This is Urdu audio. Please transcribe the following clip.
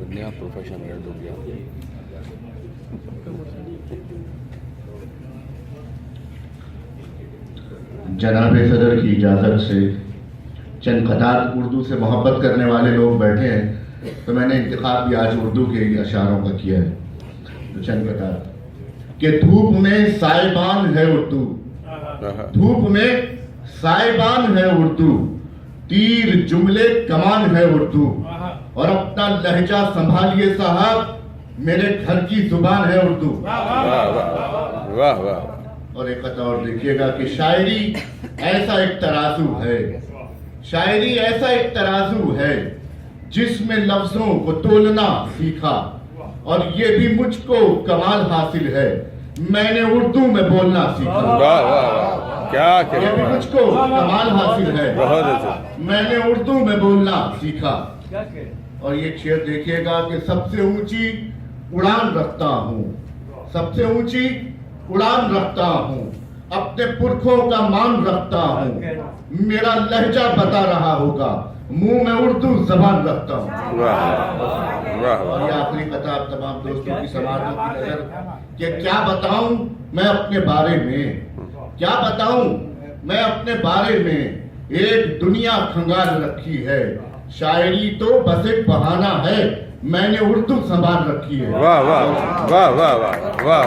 نیا پروفیشن ایڈ ہو گیا. جناب صدر کی اجازت سے چند قطار اردو سے محبت کرنے والے لوگ بیٹھے ہیں تو میں نے انتخاب بھی آج اردو کے اشعاروں کا کیا ہے. تو چند قطار کہ دھوپ میں سائبان ہے اردو، دھوپ میں سائبان ہے اردو، تیر جملے کمان ہے اردو، اور اپنا لہجہ سنبھالیے صاحب میرے گھر کی زبان ہے اردو. واہ واہ. اور ایک قطعہ اور دیکھیے گا کہ شاعری ایسا ایک ترازو ہے، شاعری ایسا ایک ترازو ہے جس میں لفظوں کو تولنا سیکھا، اور یہ بھی مجھ کو کمال حاصل ہے میں نے اردو میں بولنا سیکھا. واہ واہ کیا یہ بھی مجھ کو کمال حاصل ہے بہت اچھا. میں نے اردو میں بولنا سیکھا. اور یہ شعر دیکھیے گا کہ سب سے اونچی اڑان رکھتا ہوں، سب سے اونچی اڑان رکھتا ہوں، اپنے پرکھوں کا مان رکھتا ہوں، میرا لہجہ بتا رہا ہوگا منہ میں اردو زبان رکھتا ہوں. اور یہ آخری قطعہ تمام دوستوں کی سماعتوں کی نظر کہ کیا بتاؤں میں اپنے بارے میں، کیا بتاؤں میں اپنے بارے میں، ایک دنیا کھنگال رکھی ہے، شاعری تو بس ایک بہانہ ہے میں نے اردو سنبھال رکھی ہے. واہ واہ واہ واہ واہ واہ.